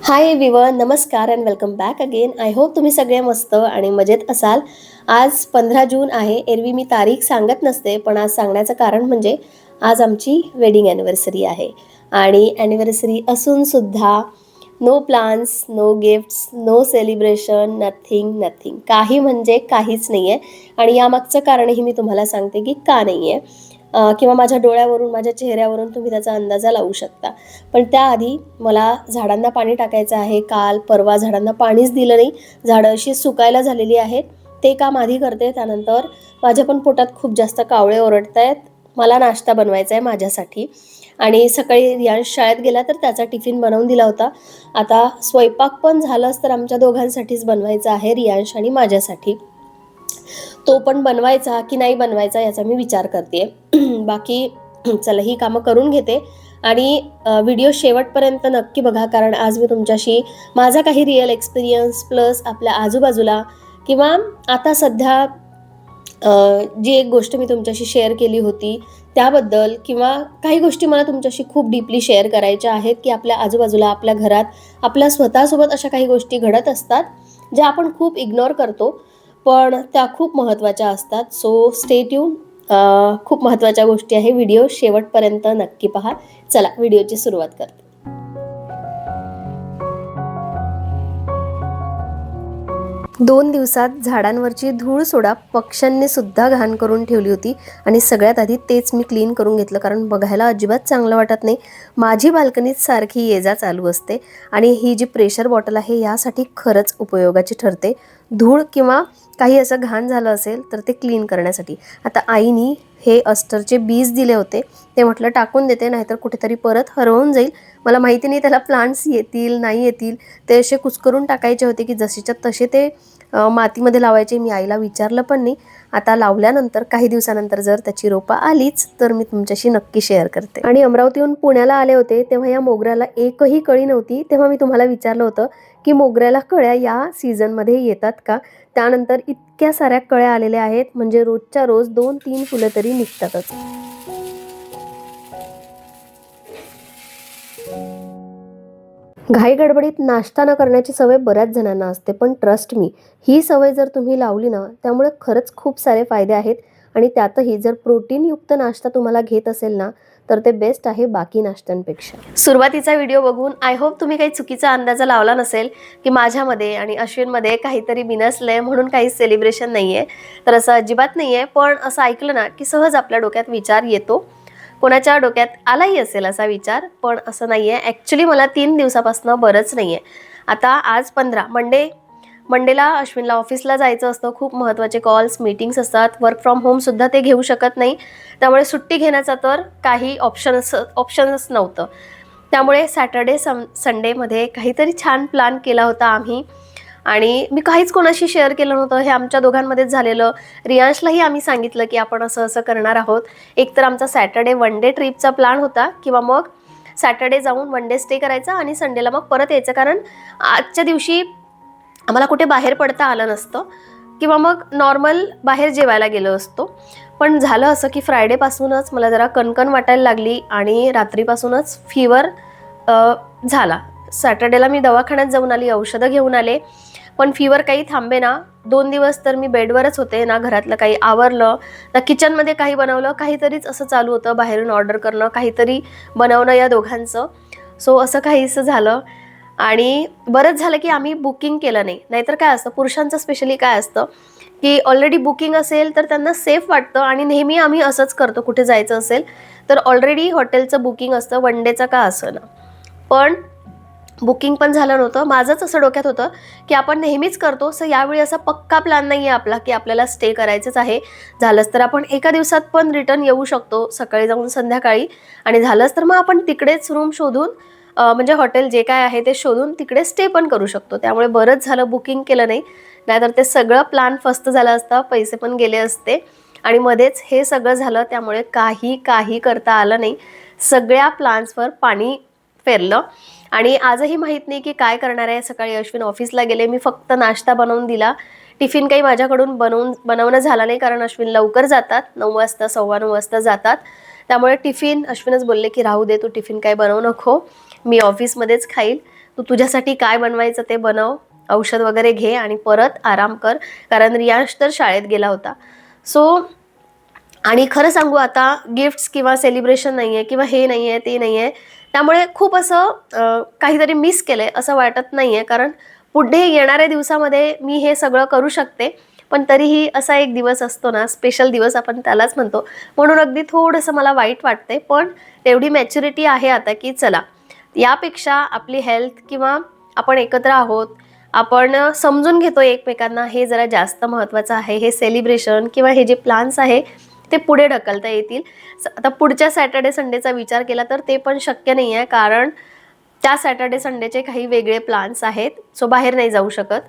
Hi everyone, नमस्कार and welcome back again. I hope तुम्ही सगळे मस्त आणि मजेत असाल. आज 15 जून आहे. एरवी मी तारीख सांगत नसते, पण आज सांगण्याचं कारण म्हणजे आज आमची वेडिंग ॲनिव्हर्सरी आहे. आणि ॲनिव्हर्सरी असून सुद्धा no plans, no gifts, no celebration, nothing nothing. काही म्हणजे काहीच नाही आहे. आणि यामागचं कारणही मी तुम्हाला सांगते की का नाही आहे, किंवा माझ्या डोळ्यावरून, माझ्या चेहऱ्यावरून तुम्ही त्याचा अंदाजा लावू शकता. पण त्याआधी मला झाडांना पाणी टाकायचं आहे. काल परवा झाडांना पाणीच दिलं नाही. झाडं अशी सुकायला झालेली आहेत. ते काम आधी करते. त्यानंतर माझ्या पण पोटात खूप जास्त कावळे ओरडत आहेत. मला नाश्ता बनवायचा आहे माझ्यासाठी. आणि सकाळी रियांश शाळेत गेला तर त्याचा टिफिन बनवून दिला होता. आता स्वयंपाक पण झालाच तर आमच्या दोघांसाठीच बनवायचा आहे, रियांश आणि माझ्यासाठी. तो पण बनवायचा की नाही बनवायचा याचा मी विचार करते. बाकी चला ही कामं करून घेते आणि व्हिडिओ शेवटपर्यंत नक्की बघा, कारण आज मी तुमच्याशी माझा काही रिअल एक्सपिरियन्स प्लस आपल्या आजूबाजूला किंवा आता सध्या जी एक गोष्ट मी तुमच्याशी शेअर केली होती त्याबद्दल, किंवा काही गोष्टी मला तुमच्याशी खूप डीपली शेअर करायच्या आहेत की आपल्या आजूबाजूला, आपल्या घरात, आपल्या स्वतःसोबत अशा काही गोष्टी घडत असतात ज्या आपण खूप इग्नोर करतो, पण त्या खूप महत्त्वाच्या असतात. So stay tune. खूप महत्त्वाच्या गोष्टी आहे. व्हिडिओ शेवटपर्यंत नक्की पहा. चला व्हिडिओची सुरुवात करते. 2 दिवसात झाडांवरची धूळ सोडा पक्ष्यांनी सुद्धा घाण करून ठेवली होती. आणि सगळ्यात आधी तेच मी क्लीन करून घेतलं, कारण बघायला अजिबात चांगलं वाटत नाही. माझी बाल्कनीत सारखी ये-जा चालू असते आणि ही जी प्रेशर बॉटल आहे यासाठी खरंच उपयोगाची ठरते. धूळ किंवा काही असं घाण झालं असेल तर ते क्लीन करण्यासाठी. आता आईनी हे अस्टरचे बीज दिले होते, ते म्हटलं टाकून देते, नाहीतर कुठेतरी परत हरवून जाईल. मला माहिती नाही त्याला प्लांट्स येतील नाही येतील. ते असे कुस्करून टाकायचे होते की जसेच्या तसे ते मातीमध्ये लावायचे. मी आईला विचारलं पण नाही. आता लावल्यानंतर काही दिवसानंतर जर त्याची रोपं आलीच तर मी तुमच्याशी नक्की शेअर करते. आणि अमरावतीहून पुण्याला आले होते तेव्हा या मोगऱ्याला एकही कळी नव्हती. तेव्हा मी तुम्हाला विचारलं होतं की मोगऱ्याला कळ्या या सीझनमध्ये येतात का. त्यानंतर इतक्या साऱ्या कळ्या आलेल्या आहेत, म्हणजे रोजच्या रोज 2-3 फुलं तरी निघतातच. घाई गडबडीत नाश्ता न करण्याची सवय बऱ्याच जणांना असते, पण ट्रस्ट मी, ही सवय जर तुम्ही लावली ना त्यामुळे खरंच खूप सारे फायदे आहेत. आणि त्यातही जर प्रोटीनयुक्त नाश्ता तुम्हाला घेत असेल ना तर ते बेस्ट आहे बाकी नाश्त्यांपेक्षा. सुरुवातीचा व्हिडिओ बघून आय होप तुम्ही काही चुकीचा अंदाजा लावला नसेल की माझ्यामध्ये आणि अश्विनमध्ये काहीतरी बिनसलंय म्हणून काही सेलिब्रेशन नाहीये. तर असं अजिबात नाहीये. पण असं ऐकलं ना की सहज आपल्या डोक्यात विचार येतो. कोणाच्या डोक्यात आलाही असेल असा विचार, पण असं नाहीये. ॲक्च्युली मला 3 दिवसापासून बरंच नाहीये. आता आज 15 मंडेला अश्विनला ऑफिसला जायचं असतं. खूप महत्त्वाचे कॉल्स, मीटिंग्स असतात. वर्क फ्रॉम होमसुद्धा ते घेऊ शकत नाही. त्यामुळे सुट्टी घेण्याचा तर काही ऑप्शनच नव्हतं. त्यामुळे सॅटर्डे संडेमध्ये काहीतरी छान प्लॅन केला होता आम्ही. आणि मी काहीच कोणाशी शेअर केलं नव्हतं. हे आमच्या दोघांमध्येच झालेलं. रियांशलाही आम्ही सांगितलं की आपण असं असं करणार आहोत. एक तर आमचा सॅटर्डे 1 डे ट्रिपचा प्लॅन होता, किंवा मग सॅटर्डे जाऊन 1 डे स्टे करायचा आणि संडेला मग परत यायचं, कारण आजच्या दिवशी आम्हाला कुठे बाहेर पडता आलं नसतं, किंवा मग नॉर्मल बाहेर जेवायला गेलो असतो. पण झालं असं की फ्रायडेपासूनच मला जरा कणकण वाटायला लागली आणि रात्रीपासूनच फीवर झाला. सॅटर्डेला मी दवाखान्यात जाऊन आली, औषधं घेऊन आले, पण फीवर काही थांबे ना. 2 दिवस तर मी बेडवरच होते. ना घरातलं काही आवरलं, ना किचनमध्ये काही बनवलं. काहीतरीच असं चालू होतं, बाहेरून ऑर्डर करणं, काहीतरी बनवणं या दोघांचं. सो असं काहीसं झालं. आणि बरंच झालं की आम्ही बुकिंग केलं नाही. नाहीतर काय असतं, पुरुषांचं स्पेशली काय असतं की ऑलरेडी बुकिंग असेल तर त्यांना सेफ वाटतं. आणि नेहमी आम्ही असंच करतो, कुठे जायचं असेल तर ऑलरेडी हॉटेलचं बुकिंग असतं, 1 डेचं का असं ना. पण बुकिंग पण झालं नव्हतं. माझंच असं डोक्यात होतं की आपण नेहमीच करतो, सो यावेळी असा पक्का प्लॅन नाही आहे आपला की आपल्याला स्टे करायचंच आहे. झालंच तर आपण एका दिवसात पण रिटर्न येऊ शकतो, सकाळी जाऊन संध्याकाळी. आणि झालंच तर मग आपण तिकडेच रूम शोधून, म्हणजे हॉटेल जे काय आहे ते शोधून तिकडे स्टे पण करू शकतो. त्यामुळे बरंच झालं बुकिंग केलं नाही, नाहीतर ते सगळं प्लॅन फस्त झालं असतं, पैसे पण गेले असते. आणि मध्येच हे सगळं झालं, त्यामुळे काही करता आलं नाही. सगळ्या प्लॅन्सवर पाणी फेरलं. आणि आजही माहीत नाही की काय करणार आहे. सकाळी अश्विन ऑफिसला गेले, मी फक्त नाश्ता बनवून दिला. टिफिन काही माझ्याकडून बनवणं झालं नाही, कारण अश्विन लवकर जातात, 9 वाजता 9:15 वाजता जातात. त्यामुळे टिफिन अश्विनच बोलले की राहू दे, तू टिफिन काही बनवू नको, मी ऑफिसमध्येच खाईल. तू तुझ्यासाठी काय बनवायचं ते बनव, औषध वगैरे घे आणि परत आराम कर, कारण रियांश तर शाळेत गेला होता. सो आणि खरं सांगू आता गिफ्ट्स किंवा सेलिब्रेशन नाही आहे किंवा हे नाही आहे ते नाही आहे, त्यामुळे खूप असं काहीतरी मिस केलंय असं वाटत नाही आहे, कारण पुढे येणाऱ्या दिवसामध्ये मी हे सगळं करू शकते. पण तरीही असा एक दिवस असतो ना, स्पेशल दिवस आपण त्यालाच म्हणतो, म्हणून अगदी थोडंसं मला वाईट वाटते. पण तेवढी मॅच्युरिटी आहे आता की चला, यापेक्षा आपली हेल्थ किंवा आपण एकत्र आहोत, आपण समजून घेतो एकमेकांना, हे जरा जास्त महत्त्वाचं आहे. हे सेलिब्रेशन किंवा हे जे प्लॅन्स आहे ते पुढे ढकलता येतील. आता पुढच्या सॅटर्डे संडेचा विचार केला तर ते पण शक्य नाही आहे, कारण त्या सॅटर्डे संडेचे काही वेगळे प्लॅन्स आहेत. सो बाहेर नाही जाऊ शकत.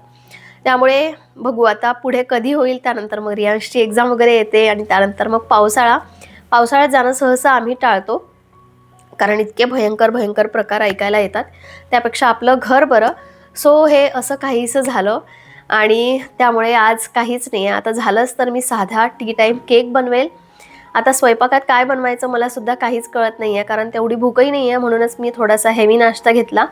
त्यामुळे बघू आता पुढे कधी होईल. त्यानंतर मग रियांशची एक्झाम वगैरे येते आणि त्यानंतर मग पावसाळ्यात जाणं सहसा आम्ही टाळतो, कारण इतके भयंकर भयंकर प्रकार ऐकायला येतात. त्यापेक्षा आपलं घर बरं. सो हे असं काहीसं झालं आणि त्यामुळे आज काहीच नाही आहे. आता झालंच तर मी साधा टी टाईम केक बनवेल. आता स्वयंपाकात काय बनवायचं मला सुद्धा काहीच कळत नाही आहे, कारण तेवढी भूकही नाही आहे. म्हणूनच मी थोडासा हेवी नाश्ता घेतला,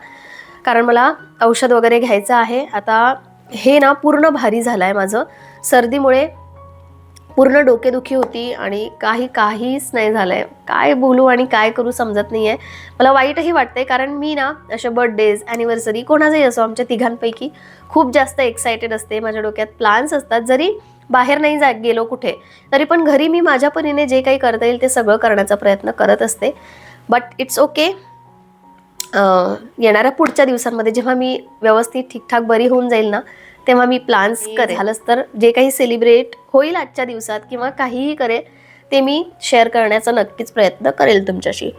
कारण मला औषध वगैरे घ्यायचं आहे. आता हे ना पूर्ण भारी झालं आहे माझं. सर्दीमुळे पूर्ण डोकेदुखी होती आणि काहीच नाही झालं आहे. काय बोलू आणि काय करू समजत नाही आहे. मला वाईटही वाटते, कारण मी ना अशा बर्थडेज, ॲनिव्हर्सरी कोणाचाही असो आमच्या तिघांपैकी खूप जास्त एक्सायटेड असते. माझ्या डोक्यात प्लॅन्स असतात. जरी बाहेर नाही गेलो कुठे, तरी पण घरी मी माझ्या परीने जे काही करता येईल ते सगळं करण्याचा प्रयत्न करत असते. But it's okay. येणाऱ्या पुढच्या दिवसांमध्ये जेव्हा मी व्यवस्थित ठीकठाक बरी होऊन जाईल ना, तेव्हा मी प्लॅन्स करेल. झालंच तर जे काही सेलिब्रेट होईल आजच्या दिवसात किंवा काहीही करेल ते मी शेअर करण्याचा नक्कीच प्रयत्न करेल तुमच्याशी.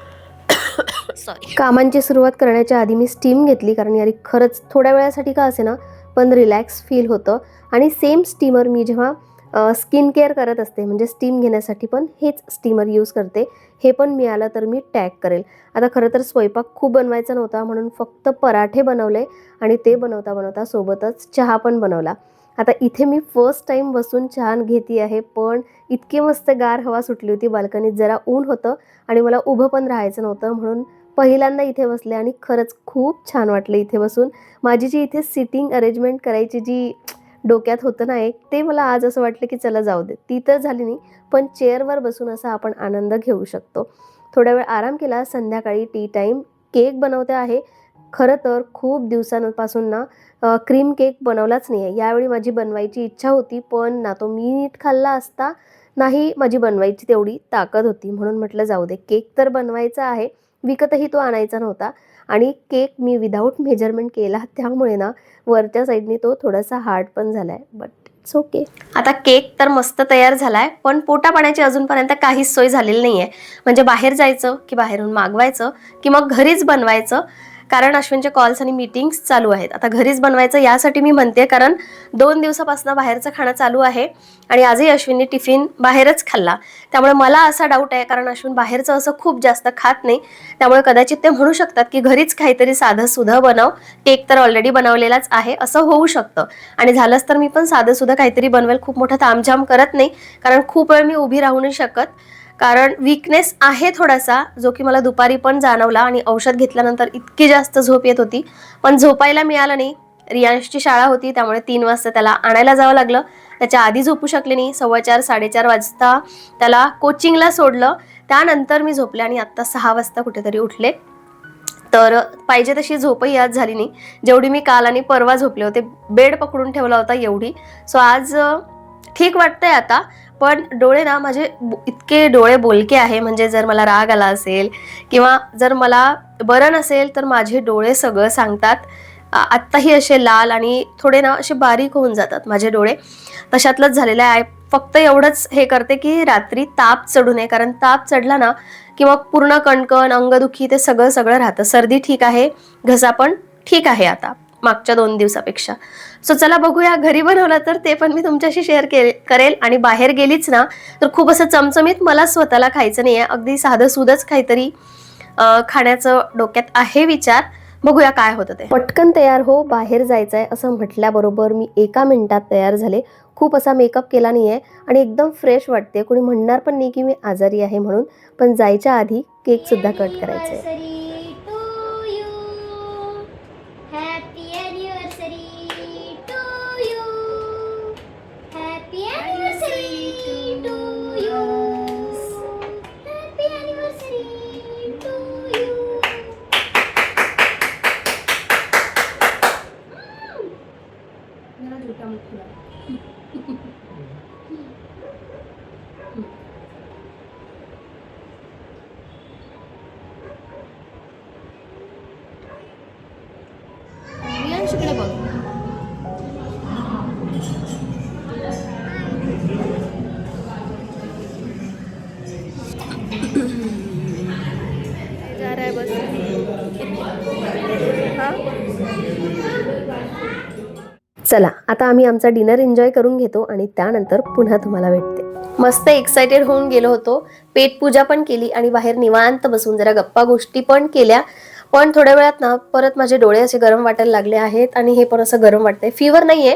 सॉरी. कामांची सुरुवात करण्याच्या आधी मी स्टीम घेतली, कारण यार खरंच थोड्या वेळासाठी का असे ना, पण रिलॅक्स फील होतं. आणि सेम स्टीमर मी जेव्हा स्किन केअर करत असते, म्हणजे स्टीम घेण्यासाठी पण हेच स्टीमर यूज करते. हे पण मिळालं तर मी टॅग करेल. आता खरं तर स्वयंपाक खूप बनवायचा नव्हता, म्हणून फक्त पराठे बनवले आणि ते बनवता बनवता सोबतच चहा पण बनवला. आता इथे मी फर्स्ट टाईम बसून चहा घेते आहे, पण इतकी मस्त गार हवा सुटली होती. बाल्कनीत जरा ऊन होतं आणि मला उभं पण राहायचं नव्हतं, म्हणून पहिल्यांदा इथे बसले आणि खरंच खूप छान वाटलं इथे बसून. माझी जी इथे सिटिंग अरेंजमेंट करायची जी डोक्यात होतं ना एक, ते मला आज असं वाटलं की चला जाऊ दे. ती तर झाली नाही, पण चेअरवर बसून असा आपण आनंद घेऊ शकतो. थोडा वेळ आराम केला. संध्याकाळी टी टाईम केक बनवते आहे. खरं तर खूप दिवसांपासून ना क्रीम केक बनवलाच नाही आहे. यावेळी माझी बनवायची इच्छा होती, पण ना तो मी नीट खाल्ला असता, नाही माझी बनवायची तेवढी ताकद होती. म्हणून म्हटलं जाऊ दे, केक तर बनवायचा आहे. विकतही तो आणायचा नव्हता आणि केक मी विदाऊट मेजरमेंट केला, त्यामुळे ना वरच्या साईडने तो थोडासा हार्ड पण झाला आहे. But it's okay. आता केक तर मस्त तयार झाला आहे, पण पोटापाण्याची अजूनपर्यंत काहीच सोय झालेली नाही आहे. म्हणजे बाहेर जायचं की बाहेरून मागवायचं की मग घरीच बनवायचं, कारण अश्विनचे कॉल्स आणि मीटिंग्स चालू आहेत. आता घरीच बनवायचं यासाठी मी म्हणते, कारण 2 दिवसापासून बाहेरचं खाणं चालू आहे आणि आजही अश्विनने टिफिन बाहेरच खाल्ला. त्यामुळे मला असा डाऊट आहे, कारण अश्विन बाहेरचं असं खूप जास्त खात नाही, त्यामुळे कदाचित ते म्हणू शकतात की घरीच काहीतरी साधं सुधं बनव, केक तर ऑलरेडी बनवलेलाच आहे, असं होऊ शकतं. आणि झालंच तर मी पण साधं सुधं काहीतरी बनवेल. खूप मोठा तामझाम करत नाही, कारण खूप वेळ मी उभी राहू नाही शकत, कारण वीकनेस आहे थोडासा, जो की मला दुपारी पण जाणवला. आणि औषध घेतल्यानंतर इतकी जास्त झोप येत होती, पण झोपायला मिळालं नाही. रियांशची शाळा होती, त्यामुळे 3 वाजता त्याला आणायला जावं लागलं. त्याच्या आधी झोपू शकले नाही. 4:15 4:30 वाजता त्याला कोचिंगला सोडलं. त्यानंतर मी झोपले आणि आत्ता 6 वाजता कुठेतरी उठले. तर पाहिजे तशी झोपही आज झाली नाही, जेवढी मी काल आणि परवा झोपले होते. बेड पकडून ठेवला होता एवढी. सो आज ठीक वाटतंय आता, पण डोळे ना माझे इतके डोळे बोलके आहे, म्हणजे जर मला राग आला असेल किंवा जर मला बरं नसेल तर माझे डोळे सगळं सांगतात. आत्ताही असे लाल आणि थोडे ना असे बारीक होऊन जातात माझे डोळे, तशातलंच झालेलं आहे. फक्त एवढंच हे करते की रात्री ताप चढू नये, कारण ताप चढला ना किंवा पूर्ण कणकण, अंगदुखी ते सगळं राहतं. सर्दी ठीक आहे, घसा पण ठीक आहे आता मागच्या 2 दिवसापेक्षा. सो चला बघूया, घरी बनवलं तर ते पण मी तुमच्याशी शेअर करेल. आणि बाहेर गेलीच ना तर खूप असं चमचमीत मला स्वतःला खायचं नाही आहे, अगदी साधं सुधंच काहीतरी खाण्याचं डोक्यात आहे विचार. बघूया काय होतं ते. पटकन तयार हो, बाहेर जायचं आहे असं म्हटल्याबरोबर मी 1 मिनिटात तयार झाले. खूप असा मेकअप केला नाही आहे आणि एकदम फ्रेश वाटते. कोणी म्हणणार पण नाही की मी आजारी आहे म्हणून. पण जायच्या आधी केकसुद्धा कट करायचा आहे. रियांशीकडे बघ. जा रहा है बस. चला आता आम्ही आमचा डिनर एन्जॉय करून घेतो आणि त्यानंतर पुन्हा तुम्हाला भेटते. मस्त एक्साइटेड होऊन गेलो होतो. पेट पूजा पण केली आणि बाहेर निवांत बसून जरा गप्पा गोष्टी पण केल्या. पण थोड्या वेळात ना परत माझे डोळे असे गरम वाटायला लागले आहेत आणि हे पण असं गरम वाटतंय. फीवर नाहीये,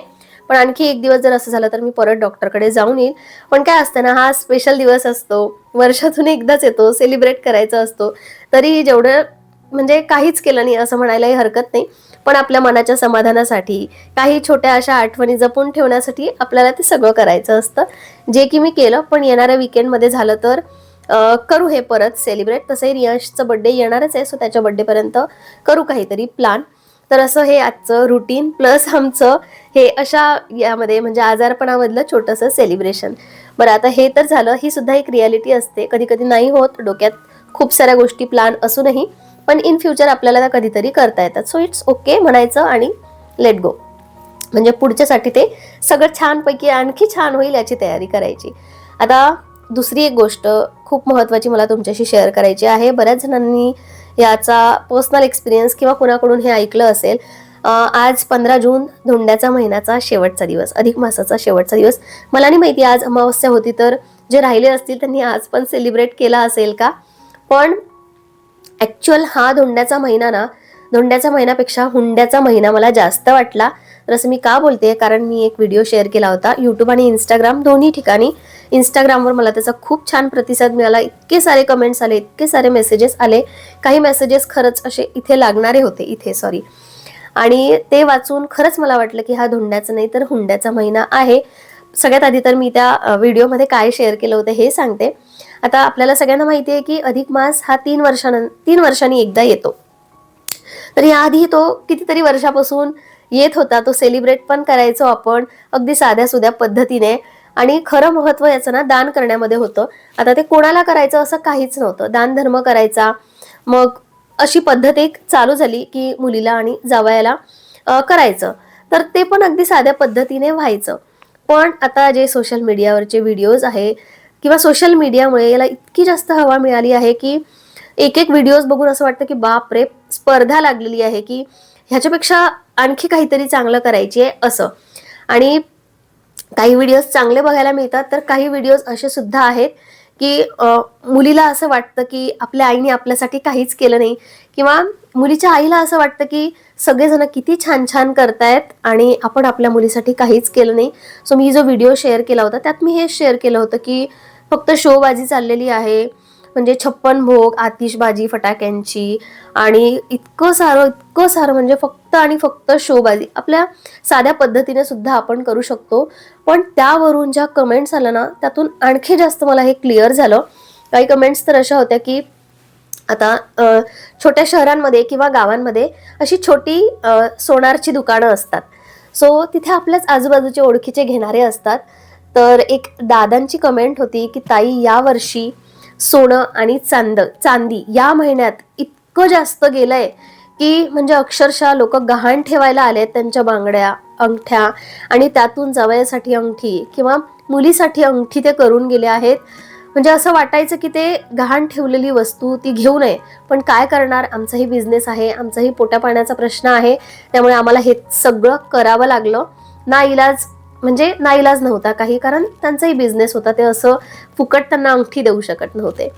पण आणखी एक दिवस जर असं झालं तर मी परत डॉक्टरकडे जाऊन येईल. पण काय असतं ना, हा स्पेशल दिवस असतो, वर्षातून एकदाच येतो, सेलिब्रेट करायचा असतो. तरी जेवढं म्हणजे काहीच केलं नाही असं म्हणायलाही हरकत नाही, पण आपल्या मनाच्या समाधानासाठी काही छोट्या अशा आठवणी जपून ठेवण्यासाठी आपल्याला ते सगळं करायचं असतं, जे की मी केलं. पण येणाऱ्या वीकेंडमध्ये झालं तर करू हे परत सेलिब्रेट. तसंही रियांशचं बर्थडे येणारच आहे, सो त्याच्या बर्थडेपर्यंत करू काहीतरी प्लॅन. तर असं हे आजचं रुटीन प्लस आमचं हे अशा यामध्ये म्हणजे आजारपणामधलं छोटंसं सेलिब्रेशन. बरं आता हे तर झालं, ही सुद्धा एक रियालिटी असते. कधी कधी नाही होत, डोक्यात खूप साऱ्या गोष्टी प्लॅन असूनही, पण इन फ्युचर आपल्याला त्या कधीतरी करता येतात. सो इट्स ओके म्हणायचं आणि लेट गो. म्हणजे पुढच्यासाठी ते सगळं छानपैकी आणखी छान होईल याची तयारी करायची. आता दुसरी एक गोष्ट खूप महत्त्वाची मला तुमच्याशी शेअर करायची आहे. बऱ्याच जणांनी याचा पर्सनल एक्सपिरियन्स किंवा कुणाकडून हे ऐकलं असेल. आज 15 जून धोंड्याचा महिन्याचा शेवटचा दिवस, अधिक मासाचा शेवटचा दिवस. मला नाही माहिती आज अमावस्या होती, तर जे राहिले असतील त्यांनी आज पण सेलिब्रेट केला असेल का. पण ॲक्च्युअल हा धोंड्याचा महिना ना, धोंड्याच्या महिन्यापेक्षा हुंड्याचा महिना मला जास्त वाटला. तर असं मी का बोलते, कारण मी एक व्हिडिओ शेअर केला होता यूट्यूब आणि इंस्टाग्राम दोन्ही ठिकाणी. इंस्टाग्रामवर मला त्याचा खूप छान प्रतिसाद मिळाला. इतके सारे कमेंट्स आले, इतके सारे मेसेजेस आले. काही मेसेजेस खरंच असे इथे लागणारे होते, इथे सॉरी. आणि ते वाचून खरंच मला वाटलं की हा धोंड्याचा नाही तर हुंड्याचा महिना आहे. सगळ्यात आधी तर मी त्या व्हिडिओमध्ये काय शेअर केलं होतं हे सांगते. आता आपल्याला सगळ्यांना माहिती आहे की अधिक मास हा 3 वर्षांनी एकदा येतो. तर याआधी तो कितीतरी वर्षापासून येत होता. तो सेलिब्रेट पण करायचो आपण अगदी साध्या सुध्या पद्धतीने. आणि खरं महत्व याचं ना दान करण्यामध्ये होतं. आता ते कोणाला करायचं असं काहीच नव्हतं, दान धर्म करायचा. मग अशी पद्धत एक चालू झाली की मुलीला आणि जावयाला करायचं. तर ते पण अगदी साध्या पद्धतीने व्हायचं. पण आता जे सोशल मीडियावरचे व्हिडिओज आहे किंवा सोशल मीडियामुळे याला इतकी जास्त हवा मिळाली आहे की एक एक व्हिडिओज बघून असं वाटतं की बाप रे, स्पर्धा लागलेली आहे की ह्याच्यापेक्षा आणखी काहीतरी चांगलं करायची आहे असं. आणि काही व्हिडिओज चांगले बघायला मिळतात, तर काही व्हिडिओज असे सुद्धा आहेत की मुलीला असं वाटतं की आपल्या आईने आपल्यासाठी काहीच केलं नाही, किंवा मुलीच्या आईला असं वाटतं की सगळेजण किती छान छान करतायत आणि आपण आपल्या मुलीसाठी काहीच केलं नाही. सो मी जो व्हिडिओ शेअर केला होता त्यात मी हे शेअर केलं होतं की फक्त शोबाजी चाललेली आहे, म्हणजे 56 भोग, आतिषबाजी फटाक्यांची आणि इतकं सारं म्हणजे फक्त आणि फक्त शोबाजी. आपल्या साध्या पद्धतीने सुद्धा आपण करू शकतो. पण त्यावरून ज्या कमेंट्स आल्या ना, त्यातून आणखी जास्त मला हे क्लिअर झालं. काही कमेंट्स तर अशा होत्या की आता छोट्या शहरांमध्ये किंवा गावांमध्ये अशी छोटी सोनारची दुकानं असतात. सो तिथे आपल्याच आजूबाजूचे ओळखीचे घेणारे असतात. तर एक दादांची कमेंट होती की ताई, यावर्षी सोनं आणि चांदी या महिन्यात इतकं जास्त गेलंय की म्हणजे अक्षरशः लोक गहाण ठेवायला आलेत त्यांच्या बांगड्या, अंगठ्या, आणि त्यातून जावयासाठी अंगठी किंवा मुलीसाठी अंगठी ते करून गेले आहेत. म्हणजे असं वाटायचं की ते गहाण ठेवलेली वस्तू ती घेऊ नये, पण काय करणार, आमचाही बिझनेस आहे, आमचाही पोटा पाण्याचा प्रश्न आहे, त्यामुळे आम्हाला हे सगळं करावं लागलं. म्हणजे नाईलाज नव्हता काही, कारण त्यांचाही बिझनेस होता, ते असं फुकट त्यांना अंगठी देऊ शकत नव्हते.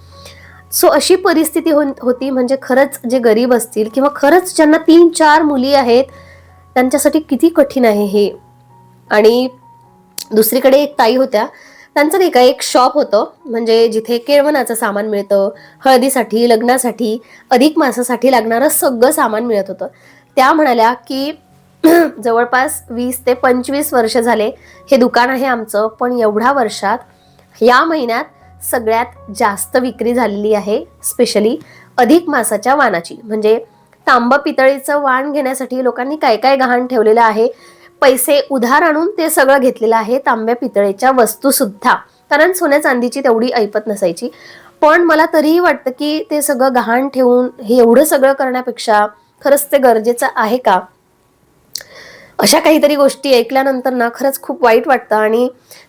सो अशी परिस्थिती होती. म्हणजे खरंच जे गरीब असतील किंवा खरंच ज्यांना 3-4 मुली आहेत त्यांच्यासाठी किती कठीण आहे हे. आणि दुसरीकडे एक ताई होत्या, त्यांचं नाही का एक शॉप होतं, म्हणजे जिथे केळवणाचं सामान मिळतं, हळदीसाठी, लग्नासाठी, अधिक मासासाठी लागणारं सगळं सामान मिळत होतं. त्या म्हणाल्या की जवळपास 20 ते 25 वर्ष झाले हे दुकान आहे आमचं, पण एवढ्या वर्षात या महिन्यात सगळ्यात जास्त विक्री झालेली आहे स्पेशली अधिक मासाच्या वाणाची. म्हणजे तांबा पितळीचं वाण घेण्यासाठी लोकांनी काय काय गहाण ठेवलेलं आहे, पैसे उधार आणून ते सगळं घेतलेलं आहे, तांब्या पितळेच्या वस्तू सुद्धा, कारण सोन्या चांदीची तेवढी ऐपत नसायची. पण मला तरीही वाटतं की ते सगळं गहाण ठेवून हे एवढं सगळं करण्यापेक्षा खरंच ते गरजेचं आहे का? अशा काहीतरी गोष्टी ऐकल्यानंतर ना खरंच खूप वाईट वाटतं. आणि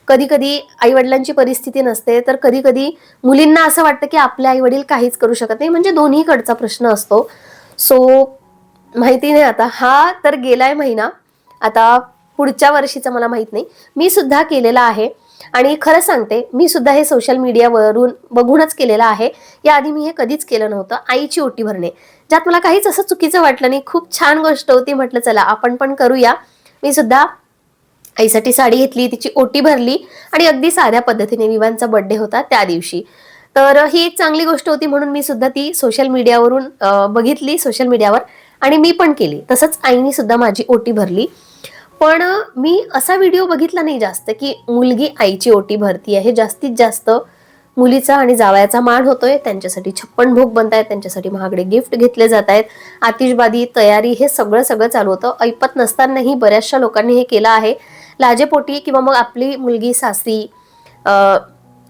कधी कधी आई वडिलांची परिस्थिती नसते, तर कधी कधी मुलींना असं वाटतं की आपले आई वडील काहीच करू शकत नाही, म्हणजे दोन्हीकडचा प्रश्न असतो. सो माहिती नाही, आता हा तर गेलाय महिना, आता पुढच्या वर्षीचं मला माहित नाही. मी सुद्धा केलेला आहे आणि खरं सांगते, मी सुद्धा हे सोशल मीडियावरून बघूनच केलेलं आहे. याआधी मी हे कधीच केलं नव्हतं. आईची ओटी भरणे, ज्यात मला काहीच असं चुकीचं वाटलं नाही, खूप छान गोष्ट होती. म्हटलं चला आपण पण करूया. मी सुद्धा आईसाठी साडी घेतली, तिची ओटी भरली आणि अगदी साध्या पद्धतीने, विवांचा बर्थडे होता त्या दिवशी. तर ही एक चांगली गोष्ट होती म्हणून मी सुद्धा ती सोशल मीडियावरून बघितली, सोशल मीडियावर, आणि मी पण केली. तसंच आईनी सुद्धा माझी ओटी भरली. पण मी असा व्हिडिओ बघितला नाही जास्त की मुलगी आईची ओटी भरती आहे. जास्तीत जास्त मुलीचा आणि जावयाचा मान होतोय, त्यांच्यासाठी 56 भोग बनतायत, त्यांच्यासाठी महागडे गिफ्ट घेतले जात आहेत, आतिषबाजी, तयारी, हे सगळं सगळं चालू होतं. ऐपत नसतानाही बऱ्याचशा लोकांनी हे केलं आहे लाजेपोटी, किंवा मग आपली मुलगी सासरी,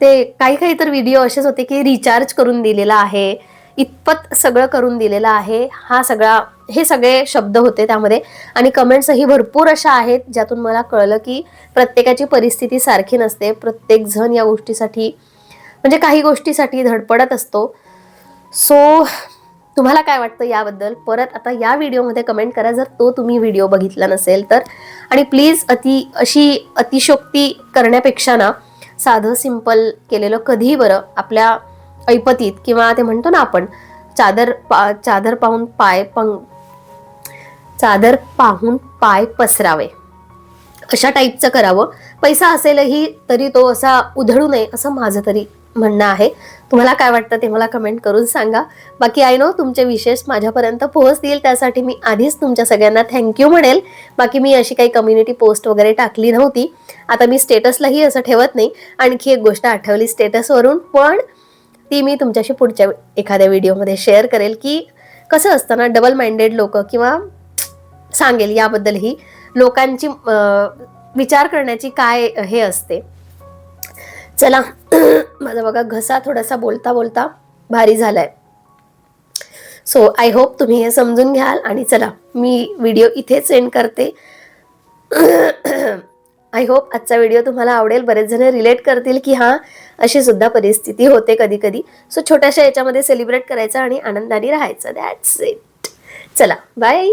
ते काही काही तर व्हिडिओ असेच होते की रिचार्ज करून दिलेला आहे, इतपत सगळं करून दिलेलं आहे. हे सगळे शब्द होते त्यामध्ये. आणि कमेंट्सही भरपूर अशा आहेत ज्यातून मला कळलं की प्रत्येकाची परिस्थिती सारखी नसते. प्रत्येक जण या गोष्टीसाठी, म्हणजे काही गोष्टीसाठी धडपडत असतो. सो तुम्हाला काय वाटतं याबद्दल? परत आता या व्हिडिओमध्ये कमेंट करा जर तुम्ही व्हिडिओ बघितला नसेल तर. आणि प्लीज अशी अतिशयोक्ती करण्यापेक्षा ना साधं सिंपल केलेलं कधीही बरं. आपल्या ऐपतीत, किंवा ते म्हणतो ना आपण चादर पाहून पाय पसरावे, अशा टाईपचं करावं. पैसा असेलही तरी तो असा उधळू नये, असं माझं तरी म्हणणं आहे. तुम्हाला काय वाटतं ते मला कमेंट करून सांगा. बाकी आय नो तुमचे विशेष माझ्यापर्यंत पोहोचतील, त्यासाठी मी आधीच तुमच्या सगळ्यांना थँक्यू म्हणेल. बाकी मी अशी काही कम्युनिटी पोस्ट वगैरे टाकली नव्हती. आता मी स्टेटसलाही असं ठेवत नाही. आणखी एक गोष्ट आठवली स्टेटसवरून, पण ती मी तुमच्याशी पुढच्या एखाद्या व्हिडिओमध्ये शेअर करेल की कसं असतं ना, डबल माइंडेड लोक, किंवा सांगेल याबद्दलही लोकांची विचार करण्याची काय हे असते. चला माझा बघा घसा थोडासा बोलता बोलता भारी झालाय. सो आय होप तुम्ही हे समजून घ्याल. आणि चला मी व्हिडिओ इथेच एंड करते. आय होप आजचा व्हिडिओ तुम्हाला आवडेल. बरेच जण रिलेट करतील की हा अशी सुद्धा परिस्थिती होते कधी कधी. सो छोट्याशा याच्यामध्ये सेलिब्रेट करायचं आणि आनंदाने राहायचं. That's it. चला बाय.